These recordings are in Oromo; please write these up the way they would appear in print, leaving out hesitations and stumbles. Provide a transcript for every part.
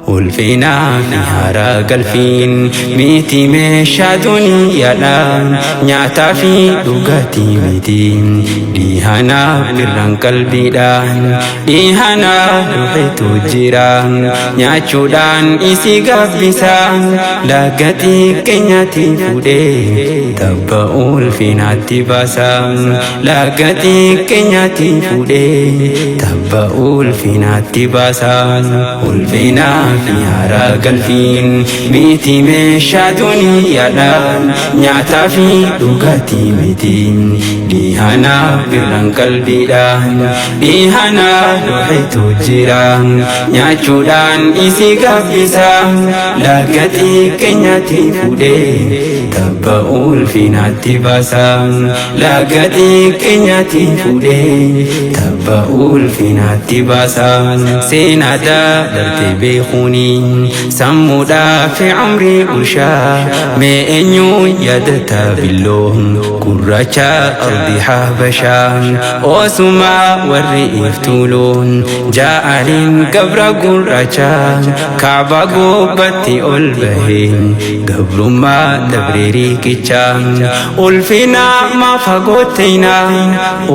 Ulfina fi hara galfiin miti meeshaa duniyaadhaan nyaataa fi dhugaatii miti dhiihana birraan qalbiidhaan dhiihana dhufetu jira nyaachuudhaan isi gabbisa lagatii keenyatti fuudhee tabba ulfinaatti baasa lagatii keenyatti fuudhee tabba ulfinaatti baasa ulfina fi hara galfiin miti meeshaa duniyaadhaan nyaataa fi dhugaatii miti dhiihana birraan qalbiidhaan dhiihana dhufetu jira nyaachuudhaan isi gabbisa lagatii keenyatti fuudhee tabba ulfinaatti baasa lagatii keenyatti fuudhee tabba ulfinaatti baasa seenaadha darte beekuni sammuudhaa fi umrii bushaa mee eenyu yaadata billoo gurraacha ardi habashaa osuma warri iftuuluun jaa'aliin gabra gurraacha kaaba gubbatti ol bahee gabrummaa dabree riiqicha ulfina maafagootteyna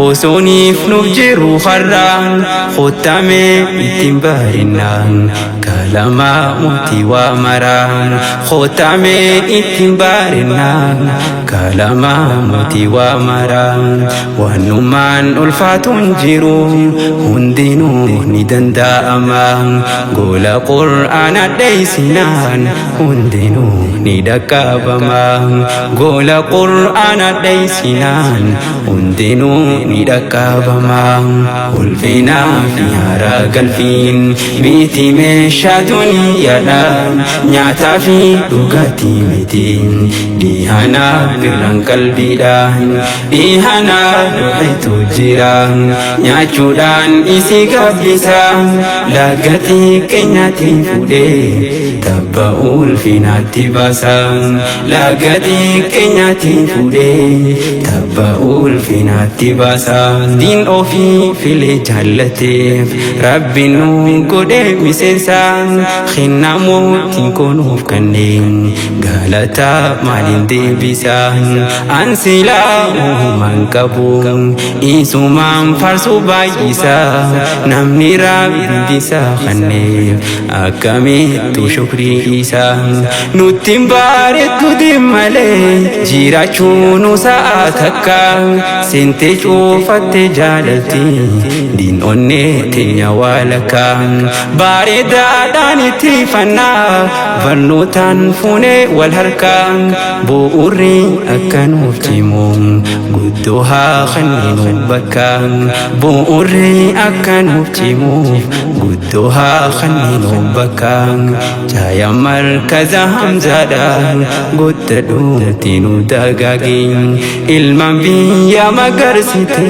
osooniif nuuf jiru har'aan khottamee ittiin baarinnaan kalama muti wa maraan khottamee ittiin baarinnaan kalama muti wa maraan waanummaan ulfaatuun jiru hundinuu ni danda'ama gola qur'aana dheeysinaan hundinuu ni dhaqqabama gola qur'aana dheeysinaan hundinuu ni dhaqqabama ulfina fi hara galfiin miti meeshaa duniyaadhaan nyaataa fi dhugaatii miti dhiihana birraan qalbiidhaan dhiihana dhufetu jira nyaachuudhaan isi gabbisa lagatii keenyatti fuudhee tabba ulfinaatti baasa lagatii keenyatti fuudhee tabba ulfinaatti baasa diin ofii filee jaallateef rabbiin nu godhe miseensa khinnaamotiin kunuuf kanneen galataa maaliin deebisa ansilaa uumaan qabu isumaan faarsuu baay'isa namni rabbisa kanneef akkamittu shukrii isa nuttiin bareedu malee jiraachuun sa'a takka seentee cuufatte jaalalti diin onnee teenya waalakka bareedaadhaan itti fannaa barnootaan fuunee wal harkaa bu'uurri akka nuuf cimu guddoo haa kenniinu bakka bu'uurri akka nuuf cimu guddoo haa kenniinu bakka jaaya markaza hamzaadha guddadhuutti nu dagaagi ilmaan biyya magarsite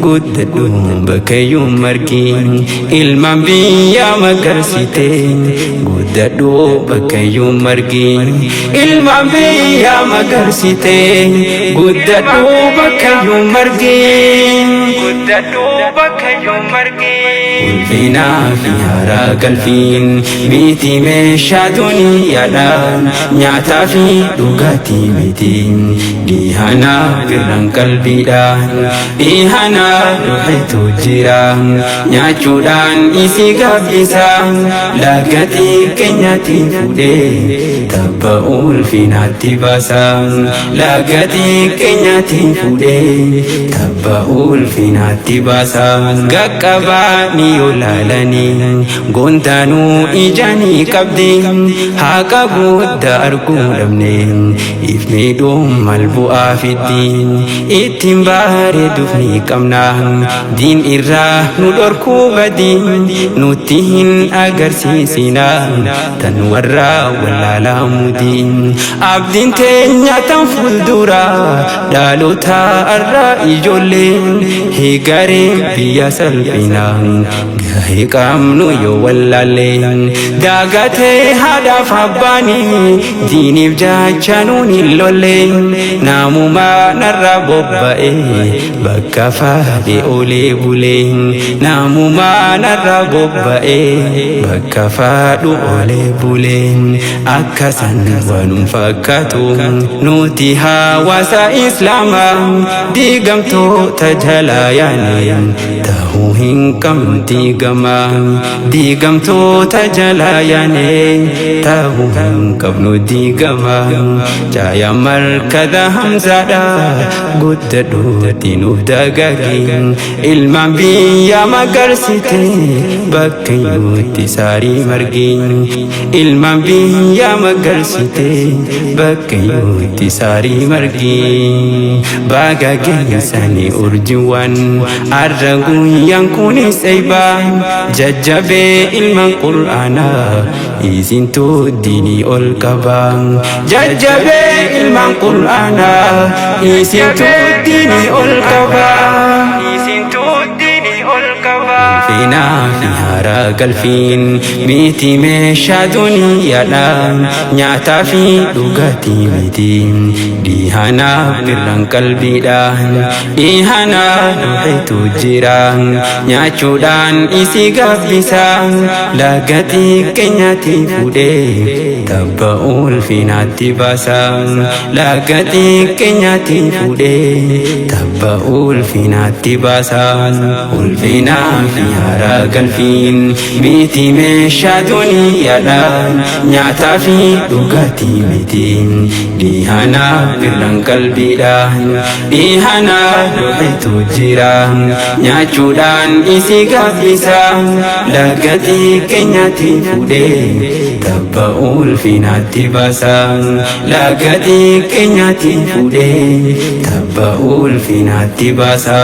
guddadhu bakkayyuu margi ilmaan biyya magarsite guddadhu bakkayyuu margi ilmaan biyya magarsite guddadhu bakkayyuu margi guddadhu bakkayyuu margi ulfina fi hara galfiin miti meeshaa duniyaadhaan nyaataa fi dhugaatii miti dhiihana birraan qalbiidhaan dhiihana dhufetu jira nyaachuudhaan isi gabbisa lagatii keenyatti fuudhee tabba ulfinaatti baasa lagatii keenyatti fuudhee tabba ulfinaatti baasa gaqqabaanii yoo laalanii goontaanuu ijaanii qabdi haqa guddaa arguu dhabne if miidhuun mal bu'aa fiddiin ittiin bareeduuf ni qabna diin irraa nu dhorkuu badiin nutti hin agarsiisina tan warra wallaalaa mudiin abdiin teenya tan fuuldura dhaloota irraa ijoolleen higareen biyya salphinaan gahee qabnu yoo wallaalle daagatee haadhaaf abbaanii diiniif jecha nuun hin lolle namumaa narraa bobba'e bakka fadhe olee bule namumaa narraa bobba'e bakka fadhu olee bule akkasan waanum fakkaatu nuti hawaasa islaamaa diigamtoota jalaa yaane ta'uu hin qabnu diigamaa diigamtoota jalaa yaane ta'uu hin qabnu diigamaa jaaya markada hamzaadha guddadhuutti nuuf dagaagi ilmaan biyya magarsite bakka yuutti saarii margi ilmaan biyya magarsite bakka yuutti saarii margi baga geessanii urjiiwwan arra guyyaan kunis eebbaa jajjabee ilmaan qur'aanaa isintu diinii ol qabaa jajjabee ilmaan qur'aanaa isintu diinii ol qabaa isintu diinii ol qabaa ulfinaa fi haaraa galfiin miti meeshaa duniyaadha nyaataa fi dhugaatii miti dhihanaa birraan qalbiidha dhihanaa dhuheetu jira nyaachuudhaan isi gabbisa lagatii keenyatti fuudhee tabba ulfinaatti baasa lagatii keenyatti fuudhee tabba ulfinaatti baasa ulfinaa fi haaraa galfiin miti meeshaa duniyaadha nyaataa fi dhugaatii miti dhihanaa birraan qalbiidha dhihanaa dhuheetu jira nyaachuudhaan isi gabbisa lagatii keenyatti fuudhee tabba ulfinaatti baasa lagatii keenyatti fuudhee tabba ulfinaatti baasa.